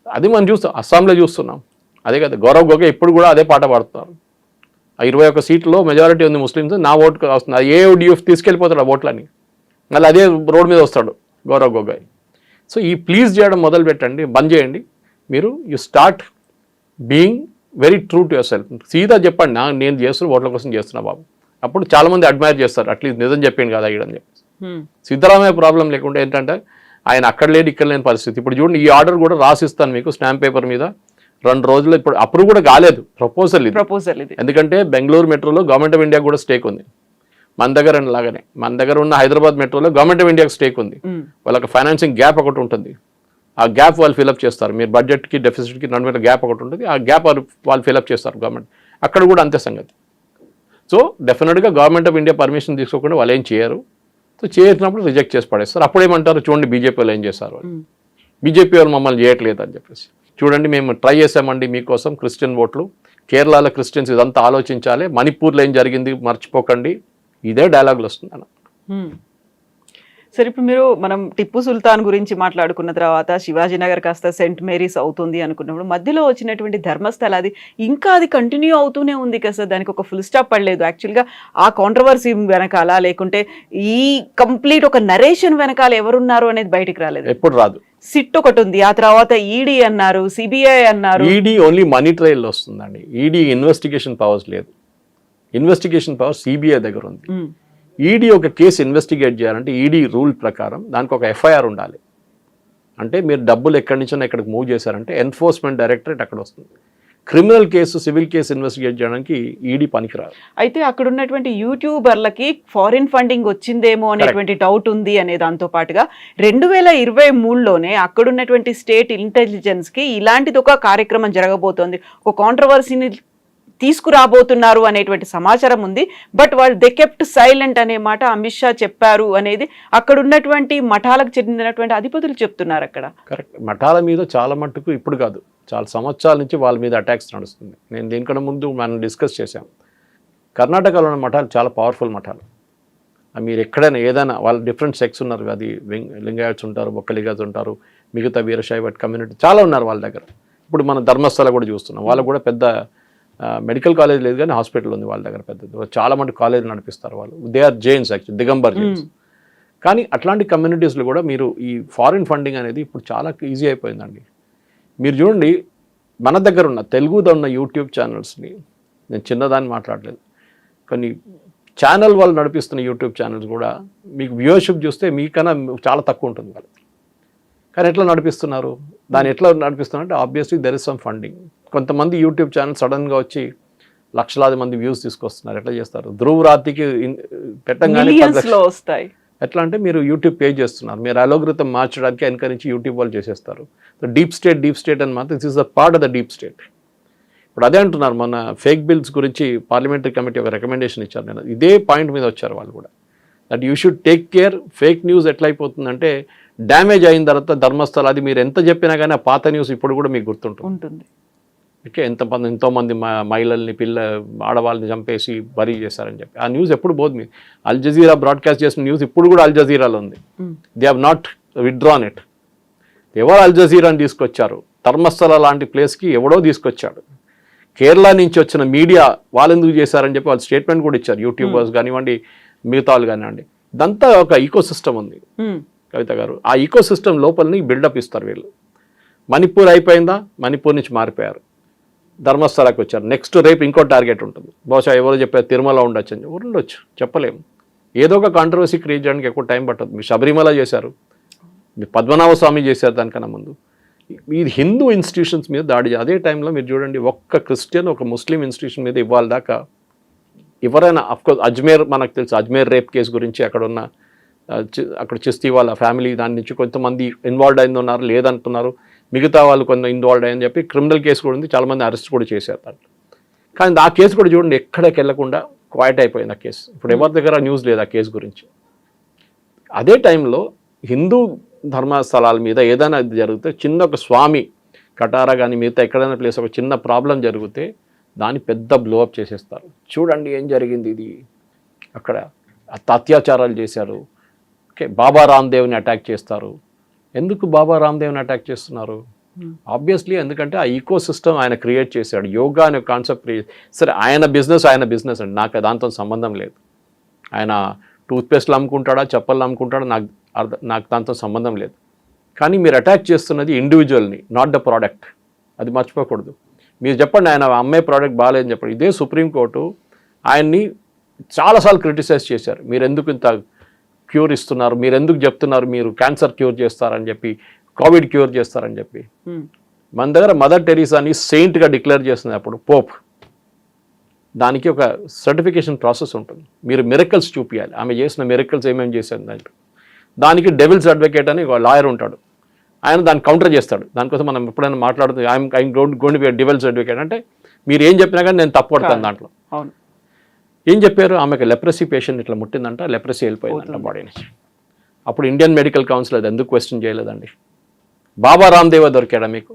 అది మనం చూస్తాం, అస్సాంలో చూస్తున్నాం అదే కదా. గౌరవ్ గొగోయ్ ఇప్పుడు కూడా అదే పాట పాడుతున్నారు. ఆ 21 సీట్లలో మెజారిటీ ఉంది ముస్లిమ్స్, నా ఓటు వస్తుంది. ఏఓడిఎఫ్ తీసుకెళ్ళిపోతాడు ఆ ఓట్లని, మళ్ళీ అదే రోడ్ మీద వస్తాడు గౌరవ్ గొగోయ్. సో ఈ ప్లీజ్ చేయడం మొదలు పెట్టండి, బంద్ చేయండి. మీరు you start being very true to your self. సీదా చెప్పండి నేను చేస్తున్నా ఓట్ల కోసం చేస్తున్నా బాబు. అప్పుడు చాలామంది అడ్మైర్ చేస్తారు, అట్లీస్ట్ నిజం చెప్పింది కదా ఈడని చెప్పేసి. సిద్ధరామయ్య ప్రాబ్లం లేకుండా ఏంటంటే ఆయన అక్కడ లేని ఇక్కడ లేని పరిస్థితి. ఇప్పుడు చూడండి, ఈ ఆర్డర్ కూడా రాసిస్తాను మీకు స్టాంప్ పేపర్ మీద 2 రోజుల్లో. ఇప్పుడు అప్రూవ్ కూడా కాలేదు, ప్రపోజల్ ఇది. ఎందుకంటే బెంగళూరు మెట్రోలో గవర్నమెంట్ ఆఫ్ ఇండియా కూడా స్టేక్ ఉంది. మన దగ్గర లాగానే మన దగ్గర ఉన్న హైదరాబాద్ మెట్రోలో గవర్నమెంట్ ఆఫ్ ఇండియాకి స్టేక్ ఉంది. వాళ్ళకి ఫైనాన్సింగ్ గ్యాప్ ఒకటి ఉంటుంది. ఆ గ్యాప్ వాళ్ళు ఫిలప్ చేస్తారు. మీరు బడ్జెట్కి డెఫిసిట్కి నడుమ గ్యాప్ ఒకటి ఉంటుంది, ఆ గ్యాప్ వాళ్ళు ఫిలప్ చేస్తారు గవర్నమెంట్. అక్కడ కూడా అంతే సంగతి. సో డెఫినెట్గా గవర్నమెంట్ ఆఫ్ ఇండియా పర్మిషన్ తీసుకోకుండా వాళ్ళు ఏం చేయరు. సో చేసినప్పుడు రిజెక్ట్ చేసి పడేస్తారు. అప్పుడు ఏమంటారు, చూడండి బీజేపీ వాళ్ళు ఏం చేస్తారు, బీజేపీ వాళ్ళు మమ్మల్ని చేయట్లేదు అని చెప్పేసి. చూడండి మేము ట్రై చేసామండి మీకోసం క్రిస్టియన్ ఓట్లు, కేరళలో క్రిస్టియన్స్ ఇదంతా ఆలోచించాలి, మణిపూర్లో ఏం జరిగింది మర్చిపోకండి, ఇదే డైలాగులు వస్తుంది అన్న. సరే, ఇప్పుడు మనం టిప్పు సుల్తాన్ గురించి మాట్లాడుకున్న తర్వాత శివాజీనగర్ కాస్త సెయింట్ మేరీస్ అవుతుంది అనుకున్నప్పుడు మధ్యలో వచ్చినటువంటి ధర్మస్థల అది కంటిన్యూ అవుతూనే ఉంది కదా సార్. దానికి ఒక ఫుల్ స్టాప్ పడలేదు. యాక్చువల్గా ఆ కాంట్రవర్సీ వెనకాల లేకుంటే ఈ కంప్లీట్ ఒక నరేషన్ వెనకాల ఎవరున్నారు అనేది బయటికి రాలేదు, ఎప్పుడు రాదు. సిట్ ఒకటి ఉంది, ఆ తర్వాత ఈడీ అన్నారు, సిబిఐ అన్నారు. ఈడీ ఓన్లీ మనీ ట్రయల్ వస్తుందండి. ఈడీ ఇన్వెస్టిగేషన్ పవర్స్ లేదు. ఇన్వెస్టిగేషన్ పవర్ సిబిఐ దగ్గర ఉంది. ఈడీ ఒక కేసు ఇన్వెస్టిగేట్ చేయాలంటే ఈడీ రూల్ ప్రకారం దానికి ఒక ఎఫ్ఐఆర్ ఉండాలి. అంటే మీరు డబ్బులు ఎక్కడి నుంచో ఎక్కడికి మూవ్ చేశారంటే ఎన్ఫోర్స్మెంట్ డైరెక్టరేట్ అక్కడ వస్తుంది. Criminal case, civil case investigate చేయడానికి ఈడీ పనికిరాదు. అయితే అక్కడ ఉన్నటువంటి యూట్యూబర్లకి ఫారిన్ ఫండింగ్ వచ్చిందేమో అనేటువంటి డౌట్ ఉంది అనే దాంతో పాటుగా 2023లోనే అక్కడ ఉన్నటువంటి స్టేట్ ఇంటెలిజెన్స్ కి ఇలాంటిది ఒక కార్యక్రమం జరగబోతోంది, ఒక కాంట్రవర్సీని తీసుకురాబోతున్నారు అనేటువంటి సమాచారం ఉంది. బట్ వాళ్ళు దే కెప్ట్ సైలెంట్ అనే మాట అమిత్ షా చెప్పారు అనేది అక్కడ ఉన్నటువంటి మఠాలకు చెందినటువంటి అధిపతులు చెప్తున్నారు. అక్కడ కరెక్ట్, మఠాల మీద చాలా మట్టుకు ఇప్పుడు కాదు, చాలా సంవత్సరాల నుంచి వాళ్ళ మీద అటాక్స్ నడుస్తుంది. నేను దీనికన్నా ముందు మనం డిస్కస్ చేశాం. కర్ణాటకలో ఉన్న మఠాలు చాలా పవర్ఫుల్ మఠాలు. మీరు ఎక్కడైనా ఏదైనా వాళ్ళ డిఫరెంట్ సెక్స్ ఉన్నారు, అది లింగాయట్స్ ఉంటారు, బొక్కలిగాస్ ఉంటారు, మిగతా వీరశైవ కమ్యూనిటీ చాలా ఉన్నారు వాళ్ళ దగ్గర. ఇప్పుడు మన ధర్మస్థల కూడా చూస్తున్నాం, వాళ్ళకు కూడా పెద్ద మెడికల్ కాలేజ్ లేదు కానీ హాస్పిటల్ ఉంది వాళ్ళ దగ్గర పెద్దది. చాలా మంది కాలేజ్ నడిపిస్తారు వాళ్ళు. They are Jains, actually Digambar Jains. కానీ అట్లాంటి కమ్యూనిటీస్లో కూడా మీరు ఈ ఫారిన్ ఫండింగ్ అనేది ఇప్పుడు చాలా ఈజీ అయిపోయిందండి. మీరు చూడండి, మన దగ్గర ఉన్న తెలుగులో ఉన్న యూట్యూబ్ ఛానల్స్ని నేను చిన్నదాన్ని మాట్లాడలేదు. కొన్ని ఛానల్ వాళ్ళు నడిపిస్తున్న యూట్యూబ్ ఛానల్స్ కూడా మీకు వ్యూవర్షిప్ చూస్తే మీకన్నా చాలా తక్కువ ఉంటుంది వాళ్ళకి. కానీ ఎట్లా నడిపిస్తున్నారు, దాన్ని ఎట్లా నడిపిస్తున్నారు అంటే obviously there is some funding. కొంతమంది యూట్యూబ్ ఛానల్ సడన్గా వచ్చి లక్షలాది మంది వ్యూస్ తీసుకొస్తున్నారు. ఎట్లా చేస్తారు? ధ్రువ్ రాతికి పెట్టంగానే వస్తాయి. ఎట్లా అంటే మీరు యూట్యూబ్ పే చేస్తున్నారు, మీరు అలోగ్రితం మార్చడానికి ఎన్కరించి యూట్యూబ్ వాళ్ళు చేసేస్తారు. డీప్ స్టేట్ అని మాత్రం this is the part of the deep state. ఇప్పుడు అదే అంటున్నారు, మన ఫేక్ బిల్స్ గురించి పార్లమెంటరీ కమిటీ ఒక రికమెండేషన్ ఇచ్చారు. నేను ఇదే పాయింట్ మీద వచ్చారు వాళ్ళు కూడా, that you should take care. Fake news ఎట్లా అయిపోతుందంటే డ్యామేజ్ అయిన తర్వాత ధర్మస్థల అది మీరు ఎంత చెప్పినా కానీ ఆ పాత న్యూస్ ఇప్పుడు కూడా మీకు గుర్తుంటుంది. ఓకే, ఎంతోమంది మహిళల్ని ఆడవాళ్ళని చంపేసి బరీ చేశారని చెప్పి ఆ న్యూస్ ఎప్పుడు పోదు. మీ అల్ జజీరా బ్రాడ్కాస్ట్ చేసిన న్యూస్ ఇప్పుడు కూడా అల్ జజీరాలో ఉంది. They have not withdrawn it. ఎవరు అల్ జజీరాని తీసుకొచ్చారు? ధర్మస్థల లాంటి ప్లేస్కి ఎవడో తీసుకొచ్చాడు. కేరళ నుంచి వచ్చిన మీడియా వాళ్ళు ఎందుకు చేశారని చెప్పి వాళ్ళు స్టేట్మెంట్ కూడా ఇచ్చారు. యూట్యూబర్స్ కానివ్వండి, మిగతా వాళ్ళు కానివ్వండి. ఇదంతా ఒక ఈకో సిస్టమ్ ఉంది కవిత గారు. ఆ ఈకో సిస్టమ్ లోపలని బిల్డప్ ఇస్తారు వీళ్ళు. మణిపూర్ అయిపోయిందా, మణిపూర్ నుంచి మారిపోయారు, ధర్మస్థలాకి వచ్చారు. నెక్స్ట్ రేపు ఇంకో టార్గెట్ ఉంటుంది. బహుశా ఎవరో చెప్పారు తిరుమల ఉండొచ్చు అని. ఉండొచ్చు, చెప్పలేము. ఏదో ఒక కాంట్రవర్సీ క్రియేట్ చేయడానికి ఎక్కువ టైం పట్టదు. మీరు శబరిమల చేశారు, మీరు పద్మనాభ స్వామి చేశారు దానికన్నా ముందు. ఇది హిందూ ఇన్స్టిట్యూషన్స్ మీద దాడి. అదే టైంలో మీరు చూడండి, ఒక్క క్రిస్టియన్ ఒక ముస్లిం ఇన్స్టిట్యూషన్ మీద ఇవ్వాలి దాకా ఎవరైనా, అఫ్కోర్స్ అజ్మేర్ మనకు తెలుసు, అజ్మేర్ రేప్ కేసు గురించి అక్కడ చిస్తీ వాళ్ళ ఫ్యామిలీ దాని నుంచి కొంతమంది ఇన్వాల్వ్ అయిందన్నారు, లేదంటున్నారు. మిగతా వాళ్ళు కొంత ఇన్వాల్వ్ అయ్యని చెప్పి క్రిమినల్ కేసు కూడా ఉంది, చాలామంది అరెస్ట్ కూడా చేశారు దాంట్లో. కానీ ఆ కేసు కూడా చూడండి ఎక్కడికి వెళ్ళకుండా క్వైట్ అయిపోయింది ఆ కేసు. ఇప్పుడు ఎవరి దగ్గర న్యూస్ లేదు ఆ కేసు గురించి. అదే టైంలో హిందూ ధర్మస్థలాల మీద ఏదైనా జరిగితే, చిన్న ఒక స్వామి కటారా కానీ మిగతా ఎక్కడైనా ప్లేస్ ఒక చిన్న ప్రాబ్లం జరిగితే దాన్ని పెద్ద బ్లోఅప్ చేసేస్తారు. చూడండి ఏం జరిగింది, ఇది అక్కడ అత్యాచారాలు చేశారు. ఓకే, బాబా రామ్దేవ్ని అటాక్ చేస్తారు. ఎందుకు బాబా రామ్దేవ్ని అటాక్ చేస్తున్నారు? ఆబ్వియస్లీ ఎందుకంటే ఆ ఈకో సిస్టమ్ ఆయన క్రియేట్ చేశాడు. యోగా అనే కాన్సెప్ట్ సరే, ఆయన బిజినెస్ అండి, నాకు దాంతో సంబంధం లేదు. ఆయన టూత్పేస్ట్లు అమ్ముకుంటాడా, చెప్పలు అమ్ముకుంటాడా, నాకు దాంతో సంబంధం లేదు. కానీ మీరు అటాక్ చేస్తున్నది ఇండివిజువల్ని, నాట్ ద ప్రోడక్ట్. అది మర్చిపోకూడదు. మీరు చెప్పండి ఆయన అమ్మే ప్రోడక్ట్ బాగాలేదని చెప్పండి. ఇదే సుప్రీంకోర్టు ఆయన్ని చాలాసార్లు క్రిటిసైజ్ చేశారు. మీరు ఎందుకు ఇంత క్యూర్ ఇస్తున్నారు, మీరు ఎందుకు చెప్తున్నారు మీరు క్యాన్సర్ క్యూర్ చేస్తారని చెప్పి, కోవిడ్ క్యూర్ చేస్తారని చెప్పి. మన దగ్గర మదర్ టెరీసాని సెయింట్గా డిక్లేర్ చేస్తుంది అప్పుడు పోప్. దానికి ఒక సర్టిఫికేషన్ ప్రాసెస్ ఉంటుంది. మీరు మిరకల్స్ చూపించాలి, ఆమె చేసిన మిరకల్స్ ఏమేమి చేశారు దాంట్లో. దానికి డెవిల్స్ అడ్వకేట్ అని ఒక లాయర్ ఉంటాడు, ఆయన దాన్ని కౌంటర్ చేస్తాడు. దానికోసం మనం ఎప్పుడైనా మాట్లాడుతుంది I'm going to be devil's advocate అంటే మీరు ఏం చెప్పినా కానీ నేను తప్పు పడతాను దాంట్లో. అవును, ఏం చెప్పారు? ఆమెకు లెప్రసీ పేషెంట్ ఇట్లా ముట్టిందంట, లెప్రసీ వెళ్ళిపోయిందంట బాడీ నుంచి. అప్పుడు ఇండియన్ మెడికల్ కౌన్సిల్ అది ఎందుకు క్వశ్చన్ చేయలేదండి? బాబా రామ్దేవ్ దొరికాడా మీకు?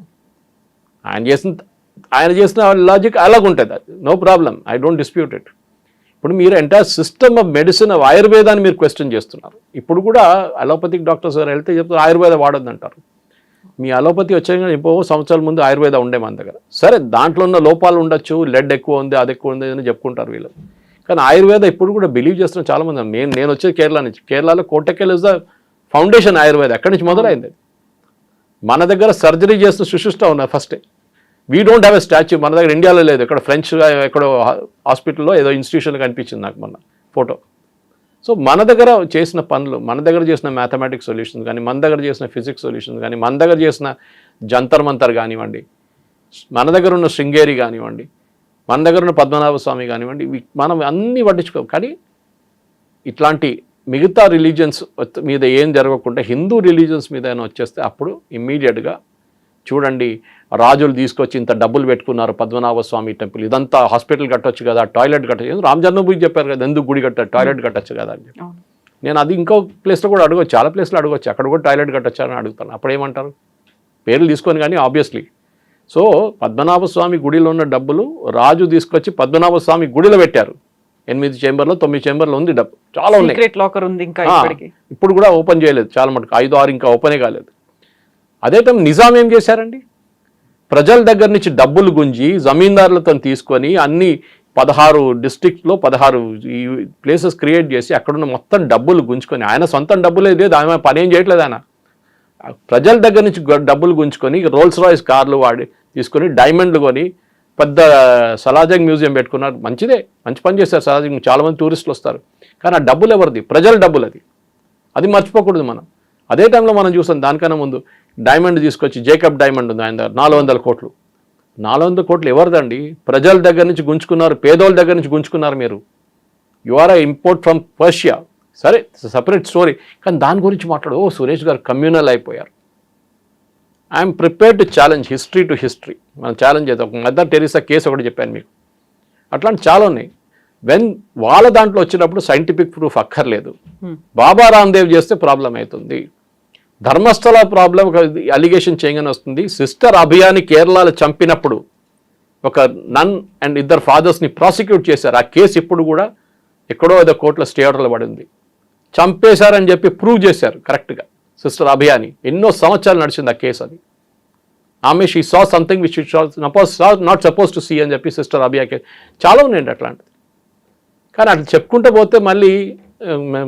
ఆయన చేసిన లాజిక్ అలాగుంటుంది, అది no problem, I don't dispute it. ఇప్పుడు మీరు entire system of medicine of ఆయుర్వేదాన్ని మీరు క్వశ్చన్ చేస్తున్నారు. ఇప్పుడు కూడా అలోపతిక్ డాక్టర్స్ గారు వెళ్తే చెప్తారు ఆయుర్వేద వాడొద్దంటారు. మీ అలోపతి వచ్చాక ఇంకో సంవత్సరాల ముందు ఆయుర్వేద ఉండే మన దగ్గర. సరే, దాంట్లో ఉన్న లోపాలు ఉండొచ్చు, లెడ్ ఎక్కువ ఉంది, అది ఎక్కువ ఉంది అని చెప్పుకుంటారు వీళ్ళు. కానీ ఆయుర్వేద ఇప్పుడు కూడా బిలీవ్ చేస్తున్న చాలామంది. నేను వచ్చేది కేరళ నుంచి. కేరళలో కోటకెల్ ఇస్ ద ఫౌండేషన్ ఆయుర్వేద. అక్కడి నుంచి మొదలైంది. మన దగ్గర సర్జరీ చేస్తున్న సుశిష్ట ఉన్నారు ఫస్టే. We don't have a statue. మన దగ్గర ఇండియాలో లేదు. ఇక్కడ ఫ్రెంచ్ ఎక్కడో హాస్పిటల్లో ఏదో ఇన్స్టిట్యూషన్ కనిపించింది నాకు మొన్న ఫోటో. సో మన దగ్గర చేసిన పనులు, మన దగ్గర చేసిన మ్యాథమెటిక్స్ సొల్యూషన్స్ కానీ, మన దగ్గర చేసిన ఫిజిక్స్ సొల్యూషన్స్ కానీ, మన దగ్గర చేసిన జంతర్ మంతర్ కానివ్వండి, మన దగ్గర ఉన్న శృంగేరి కానివ్వండి, మన దగ్గర ఉన్న పద్మనాభ స్వామి కానివ్వండి, మనం అన్నీ పట్టించుకోం. కానీ ఇట్లాంటి మిగతా రిలీజియన్స్ మీద ఏం జరగకుండా హిందూ రిలీజియన్స్ మీద అయినా వచ్చేస్తే అప్పుడు ఇమ్మీడియట్గా చూడండి, రాజులు తీసుకొచ్చి ఇంత డబ్బులు పెట్టుకున్నారు పద్మనాభ స్వామి టెంపుల్, ఇదంతా హాస్పిటల్ కట్టొచ్చు కదా, టాయిలెట్ కట్టచ్చు. రామ్ జన్మభూమి చెప్పారు కదా, ఎందుకు గుడి కట్టారు, టాయిలెట్ కట్టచ్చు కదా అని చెప్పి. నేను అది ఇంకో ప్లేస్లో కూడా అడగచ్చు, చాలా ప్లేస్లో అడగచ్చు, అక్కడ కూడా టాయిలెట్ కట్టచ్చు అని అడుగుతాను. అప్పుడు ఏమంటారు? పేర్లు తీసుకొని కానీ ఆబ్వియస్లీ. సో పద్మనాభ స్వామి గుడిలో ఉన్న డబ్బులు రాజు తీసుకొచ్చి పద్మనాభ స్వామి గుడిలో పెట్టారు. 8 చేంబర్లో 9 చేంబర్లో ఉంది డబ్బు, చాలా ఉన్నాయి. లాకర్ ఉంది ఇంకా ఇప్పుడు కూడా ఓపెన్ చేయలేదు, చాలా మటుకు 5-6 ఇంకా ఓపెనే కాలేదు. అదే టైం నిజాం ఏం చేశారండి? ప్రజల దగ్గర నుంచి డబ్బులు గుంజి జమీందారులతో తీసుకొని అన్ని 16 డిస్ట్రిక్ట్లో 16 ఈ ప్లేసెస్ క్రియేట్ చేసి అక్కడున్న మొత్తం డబ్బులు గుంజుకొని, ఆయన సొంతం డబ్బులే లేదు, ఆయన పని ఏం చేయట్లేదు. ఆయన ప్రజల దగ్గర నుంచి డబ్బులు గుంజుకొని రోల్స్ రాయిస్ కార్లు తీసుకొని డైమండ్లు కొని పెద్ద సలాజంగ్ మ్యూజియం పెట్టుకున్నారు, మంచిదే, మంచి పని చేస్తారు సలాజంగ్, చాలామంది టూరిస్టులు వస్తారు. కానీ ఆ డబ్బులు ఎవరిది? ప్రజల డబ్బులు. అది మర్చిపోకూడదు మనం. అదే టైంలో మనం చూస్తాం దానికన్నా ముందు డైమండ్ తీసుకొచ్చి, జేకబ్ డైమండ్ ఉంది ఆయన దగ్గర, 400 కోట్లు. 400 కోట్లు ఎవరిదండి? ప్రజల దగ్గర నుంచి గుంజుకున్నారు, పేదోళ్ళ దగ్గర నుంచి గుంజుకున్నారు మీరు. You are import from Persia. సరే, సపరేట్ స్టోరీ. కానీ దాని గురించి మాట్లాడు. సురేష్ గారు కమ్యూనల్ అయిపోయారు. I'm prepared to challenge history to history. మనం ఛాలెంజ్ చేద్దాం. ఒక మదర్ టెరిసా కేసు ఒకటి చెప్పాను మీకు. అట్లాంటి చాలా ఉన్నాయి. వాళ్ళ దాంట్లో వచ్చినప్పుడు సైంటిఫిక్ ప్రూఫ్ అక్కర్లేదు. బాబా రామ్దేవ్ చేస్తే ప్రాబ్లం అవుతుంది. ధర్మస్థల ప్రాబ్లం ఒక అలిగేషన్ చేయగానే వస్తుంది. సిస్టర్ అభియాని కేరళలో చంపినప్పుడు ఒక నన్ అండ్ 2 ఫాదర్స్ని ప్రాసిక్యూట్ చేశారు. ఆ కేసు ఇప్పుడు కూడా ఎక్కడో ఏదో కోర్టులో స్టే ఆర్డర్లో పడింది. చంపేశారని చెప్పి ప్రూవ్ చేశారు కరెక్ట్గా సిస్టర్ అభియాని. ఎన్నో సంవత్సరాలు నడిచింది ఆ కేసు. అది ఆమె she saw something which not suppose to see అని చెప్పి సిస్టర్ అభియా కేసు చాలా ఉన్నాయండి అట్లాంటిది. కానీ అట్లా చెప్పుకుంటూ పోతే మళ్ళీ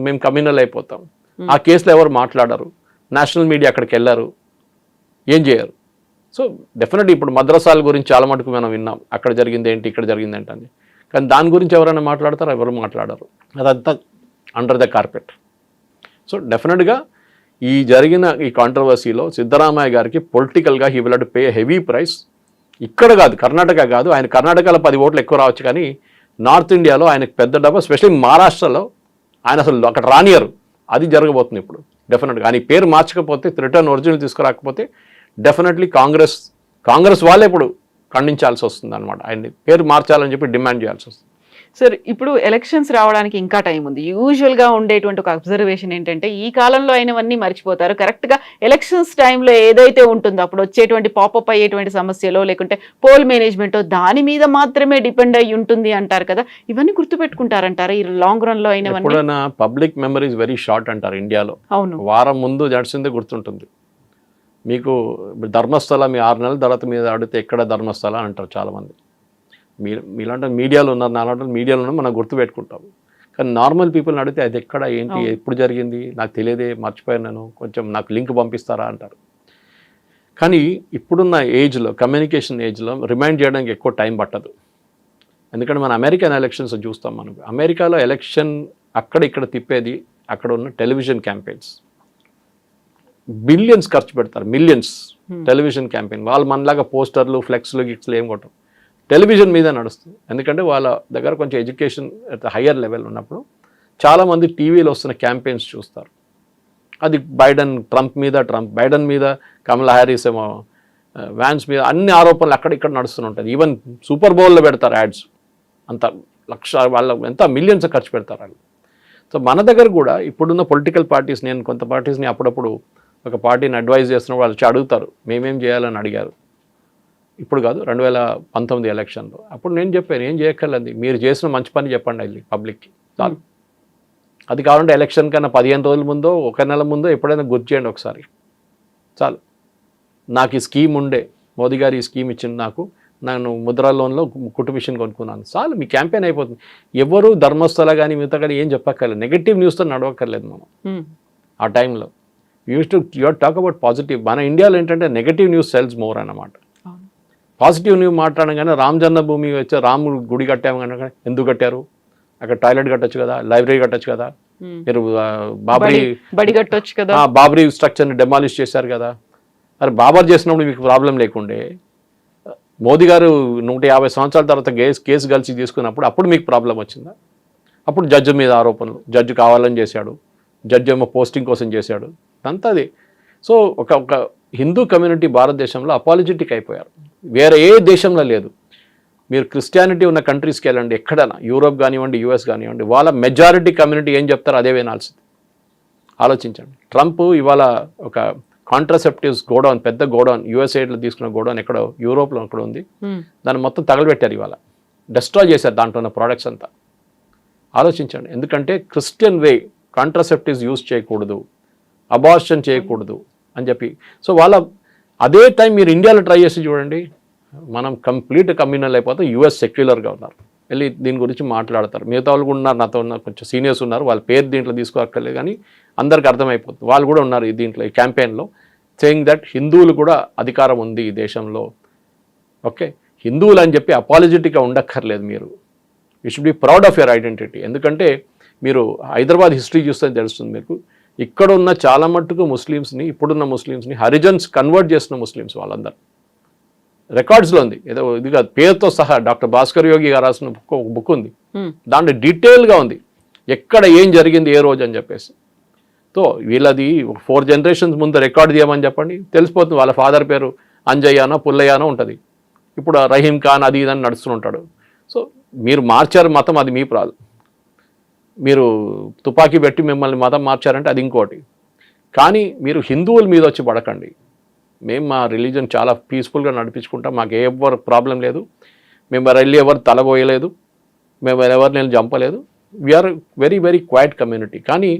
మేము కమ్యూనల్ అయిపోతాం. ఆ కేసులో ఎవరు మాట్లాడరు, నేషనల్ మీడియా అక్కడికి వెళ్ళారు, ఏం చేయరు. సో డెఫినెట్లీ ఇప్పుడు మద్రసాల గురించి చాలా మటుకు మనం విన్నాం, అక్కడ జరిగింది ఏంటి, ఇక్కడ జరిగింది ఏంటి అని. కానీ దాని గురించి ఎవరైనా మాట్లాడతారు? ఎవరు మాట్లాడరు. అదంతా అండర్ ద కార్పెట్. సో డెఫినెట్గా ఈ జరిగిన ఈ కాంట్రవర్సీలో సిద్ధరామయ్య గారికి పొలిటికల్గా he will have to pay heavy price. ఇక్కడ కాదు, కర్ణాటక కాదు, ఆయన కర్ణాటకలో 10 ఓట్లు ఎక్కువ రావచ్చు, కానీ నార్త్ ఇండియాలో ఆయనకు పెద్ద డబ్బా, ఎస్పెషల్లీ మహారాష్ట్రలో ఆయన అసలు అక్కడ రానియరు. అది జరగబోతుంది ఇప్పుడు డెఫినెట్గా. ఆయన పేరు మార్చకపోతే, రిటర్న్ ఒరిజినల్ తీసుకురాకపోతే డెఫినెట్లీ కాంగ్రెస్ వాళ్ళే ఇప్పుడు ఖండించాల్సి వస్తుంది అనమాట. ఆయన్ని పేరు మార్చాలని చెప్పి డిమాండ్ చేయాల్సి వస్తుంది. సార్, ఇప్పుడు ఎలక్షన్స్ రావడానికి ఇంకా టైం ఉంది. యూజువల్గా ఉండేటువంటి ఒక అబ్జర్వేషన్ ఏంటంటే, ఈ కాలంలో అయినవన్నీ మర్చిపోతారు. కరెక్ట్గా ఎలక్షన్స్ టైంలో ఏదైతే ఉంటుందో అప్పుడు వచ్చేటువంటి పాపప్ అయ్యేటువంటి సమస్యలో, లేకుంటే పోల్ మేనేజ్మెంటో, దాని మీద మాత్రమే డిపెండ్ అయ్యి ఉంటుంది అంటారు కదా. ఇవన్నీ గుర్తుపెట్టుకుంటారంటారా ఈ లాంగ్ రన్ లో అయినవన్నీ? ఎప్పుడైనా public memory is very short అంటారు ఇండియాలో. అవును, వారం ముందు నడిచిందే గుర్తుంటుంది మీకు. ధర్మస్థల మీ 6 నెలల తర్వాత మీద అడిగితే ఎక్కడ ధర్మస్థల అంటారు చాలామంది. మీలాంటి మీడియాలో ఉన్నారు, నాలాంటి మీడియాలో ఉన్నారు, మనం గుర్తుపెట్టుకుంటాం. కానీ నార్మల్ పీపుల్ని అడిగితే అది ఎక్కడ, ఏంటి, ఎప్పుడు జరిగింది, నాకు తెలియదే, మర్చిపోయాను నేను, కొంచెం నాకు లింక్ పంపిస్తారా అంటారు. కానీ ఇప్పుడున్న ఏజ్లో, కమ్యూనికేషన్ ఏజ్లో రిమైండ్ చేయడానికి ఎక్కువ టైం పట్టదు. ఎందుకంటే మన అమెరికన్ ఎలక్షన్స్ చూస్తాం. మనం అమెరికాలో ఎలక్షన్ అక్కడ ఇక్కడ తిప్పేది అక్కడ ఉన్న టెలివిజన్ క్యాంపెయిన్స్. బిలియన్స్ ఖర్చు పెడతారు, మిలియన్స్ టెలివిజన్ క్యాంపెయిన్. వాళ్ళు మనలాగా పోస్టర్లు, ఫ్లెక్స్లు, గిక్స్లు ఏం కొట్టం, టెలివిజన్ మీద నడుస్తుంది. ఎందుకంటే వాళ్ళ దగ్గర కొంచెం ఎడ్యుకేషన్ అట్ హయ్యర్ లెవెల్ ఉన్నప్పుడు చాలామంది టీవీలో వస్తున్న క్యాంపెయిన్స్ చూస్తారు. అది బైడెన్ మీద కమలా హ్యారిస్ ఏమో, వ్యాన్స్ మీద అన్ని ఆరోపణలు అక్కడిక్కడ నడుస్తుంటుంది. ఈవెన్ సూపర్ బౌల్లో పెడతారు యాడ్స్. అంత వాళ్ళ ఎంత మిలియన్స్ ఖర్చు పెడతారు వాళ్ళు. సో మన దగ్గర కూడా ఇప్పుడున్న పొలిటికల్ పార్టీస్, నేను కొంత పార్టీస్ని అప్పుడప్పుడు ఒక పార్టీని అడ్వైజ్ చేస్తున్నప్పుడు వాళ్ళు అడుగుతారు మేమేం చేయాలని అడిగారు. ఇప్పుడు కాదు, 2019 ఎలక్షన్లో. అప్పుడు నేను చెప్పాను, ఏం చేయక్కర్లేదు, మీరు చేసిన మంచి పని చెప్పండి వెళ్ళి పబ్లిక్కి, చాలు. అది కావాలంటే ఎలక్షన్ కన్నా 15 రోజుల ముందో, 1 నెల ముందో ఎప్పుడైనా గుర్తు చేయండి ఒకసారి, చాలు. నాకు ఈ స్కీమ్ ఉండే, మోదీ గారు ఈ స్కీమ్ ఇచ్చింది నాకు, నేను ముద్రా లోన్లో కుట్టు మిషన్ కొనుక్కున్నాను, చాలు, మీ క్యాంపెయిన్ అయిపోతుంది. ఎవరు ధర్మస్థల కానీ మిగతా కానీ ఏం చెప్పక్కర్లేదు, నెగటివ్ న్యూస్తో నడవక్కర్లేదు మనం. ఆ టైంలో యూఆర్ టాక్ అబౌట్ పాజిటివ్. మన ఇండియాలో ఏంటంటే నెగటివ్ న్యూస్ సెల్స్ మోర్ అన్నమాట. పాజిటివ్ న్యూస్ మాట్లాడగానే రామ్ జన్మభూమి వచ్చే రాముడు గుడి కట్టాము కనుక, ఎందుకు కట్టారు, అక్కడ టాయిలెట్ కట్టొచ్చు కదా, లైబ్రరీ కట్టొచ్చు కదా, మీరు బడి కట్టొచ్చు కదా, బాబరీ స్ట్రక్చర్ని డెమాలిష్ చేశారు కదా. మరి బాబర్ చేసినప్పుడు మీకు ప్రాబ్లం లేకుండే, మోదీ గారు 150 సంవత్సరాల తర్వాత కేసు కలిసి తీసుకున్నప్పుడు అప్పుడు మీకు ప్రాబ్లం వచ్చిందా? అప్పుడు జడ్జి మీద ఆరోపణలు, జడ్జి కావాలని చేశాడు, జడ్జి ఏమో పోస్టింగ్ కోసం చేశాడు, అంతా అది. సో ఒక హిందూ కమ్యూనిటీ భారతదేశంలో అపాలజెటిక్ అయిపోయారు, వేరే ఏ దేశంలో లేదు. మీరు క్రిస్టియానిటీ ఉన్న కంట్రీస్కి వెళ్ళండి, ఎక్కడైనా యూరోప్ కానివ్వండి, యూఎస్ కానివ్వండి, వాళ్ళ మెజారిటీ కమ్యూనిటీ ఏం చెప్తారో అదే వినాల్సింది. ఆలోచించండి. ట్రంప్ ఇవాళ ఒక కాంట్రాసెప్టివ్స్ గోడౌన్, పెద్ద గోడౌన్, యూఎస్ఏలో తీసుకున్న గోడౌన్ ఎక్కడో యూరోప్లో ఎక్కడ ఉంది, దాన్ని మొత్తం తగలబెట్టారు, ఇవాళ డిస్ట్రాయ్ చేశారు దాంట్లో ఉన్న ప్రోడక్ట్స్ అంతా. ఆలోచించండి. ఎందుకంటే క్రిస్టియన్ వే కాంట్రాసెప్టివ్స్ యూజ్ చేయకూడదు, అబార్షన్ చేయకూడదు అని చెప్పి. సో వాళ్ళ అదే టైం మీరు ఇండియాలో ట్రై చేసి చూడండి, మనం కంప్లీట్ కమ్యూనల్ అయిపోతే. యూఎస్ సెక్యులర్గా ఉన్నారు, వెళ్ళి దీని గురించి మాట్లాడతారు. మిగతా వాళ్ళు కూడా ఉన్నారు, నాతో ఉన్న కొంచెం సీనియర్స్ ఉన్నారు, వాళ్ళ పేరు దీంట్లో తీసుకోక్కర్లేదు కానీ అందరికి అర్థమైపోతుంది. వాళ్ళు కూడా ఉన్నారు ఈ దీంట్లో, ఈ క్యాంపెయిన్లో, సేయింగ్ దట్ హిందువులు కూడా అధికారం ఉంది ఈ దేశంలో. ఓకే, హిందువులు అని చెప్పి అపాలజెటిక్గా ఉండక్కర్లేదు మీరు. You should be proud of your identity. ఎందుకంటే మీరు హైదరాబాద్ హిస్టరీ చూస్తే తెలుస్తుంది మీకు, ఇక్కడ ఉన్న చాలా మట్టుకు ముస్లిమ్స్ని, ఇప్పుడున్న ముస్లిమ్స్ని హరిజన్స్ కన్వర్ట్ చేసిన ముస్లిమ్స్ వాళ్ళందరూ. రికార్డ్స్లో ఉంది, ఏదో ఇది కాదు, పేరుతో సహా. డాక్టర్ భాస్కర్ యోగి గారు రాసిన ఒక బుక్ ఉంది, దాంట్లో డీటెయిల్గా ఉంది ఎక్కడ ఏం జరిగింది ఏ రోజు అని చెప్పేసి. సో వీళ్ళది 4 generations ముందు రికార్డ్ చేయమని చెప్పండి, తెలిసిపోతుంది. వాళ్ళ ఫాదర్ పేరు అంజయ్యానో పుల్లయ్యానో ఉంటుంది. ఇప్పుడు రహీం ఖాన్ అది ఇదని నడుస్తుంటాడు. సో మీరు మార్చారు మతం, అది మీ ప్రాబ్లం. మీరు తుపాకీ పెట్టి మిమ్మల్ని మతం మార్చారంటే అది ఇంకోటి. కానీ మీరు హిందువుల మీద వచ్చి పడకండి. మేము మా రిలీజన్ చాలా పీస్ఫుల్గా నడిపించుకుంటాం, మాకు ఎవరు ప్రాబ్లం లేదు, మేము వెళ్ళి ఎవరు తలబోయలేదు, మేము ఎవరు నేను చంపలేదు. We are very very quiet community. కానీ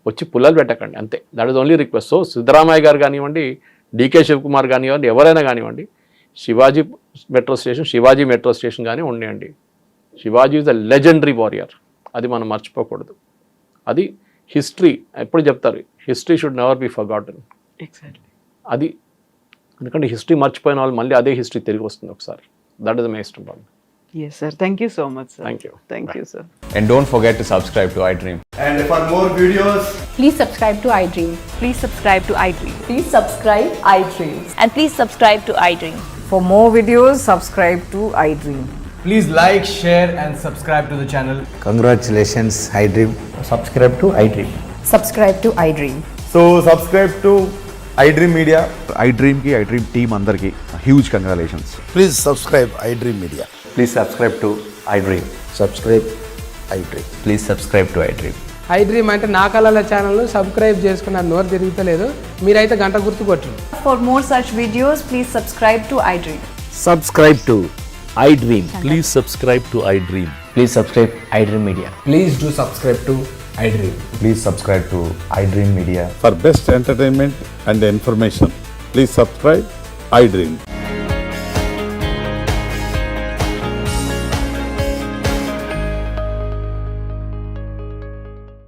వచ్చి పుల్లలు పెట్టకండి అంతే. That is only request. So Siddaramaiah garu కానివ్వండి, డికే శివకుమార్ కానివ్వండి, ఎవరైనా కానివ్వండి, శివాజీ మెట్రో స్టేషన్ కానీ ఉండేయండి. Shivaji is a legendary warrior, అది మనం మర్చిపోకూడదు. అది హిస్టరీ ఎప్పుడు చెప్తారు, history should never be forgotten. Exactly అది ఎందుకంటే హిస్టరీ మర్చిపోయిన వాళ్ళు మళ్ళీ అదే హిస్టరీ తిరిగి వస్తుంది ఒకసారి. That is the most important. Yes, sir. Thank you so much, sir. Thank you. Thank you, sir. And don't forget to subscribe to iDream. And for more videos, Please subscribe to iDream. Please subscribe to iDream. Please subscribe iDream. And please subscribe to iDream. For more videos, subscribe to iDream. please like, share, and subscribe to the channel. Congratulations, iDream. Subscribe to iDream. Subscribe to iDream. So subscribe to iDream Media. iDream team అందరికి huge congratulations. Please subscribe iDream Media. Please subscribe to iDream. Subscribe iDream. Please subscribe to iDream. iDream అంటే నా కళల ఛానల్ను సబ్స్క్రైబ్ చేసుకున్న నోరు తిరుగుతలేదు, మీరైతే గంట గుర్తు కొట్టండి. For more such videos, please subscribe to iDream. Subscribe to iDream. Please subscribe to iDream. Please subscribe iDream Media. Please do subscribe to iDream. Please subscribe to iDream Media. For best entertainment and information, please subscribe iDream.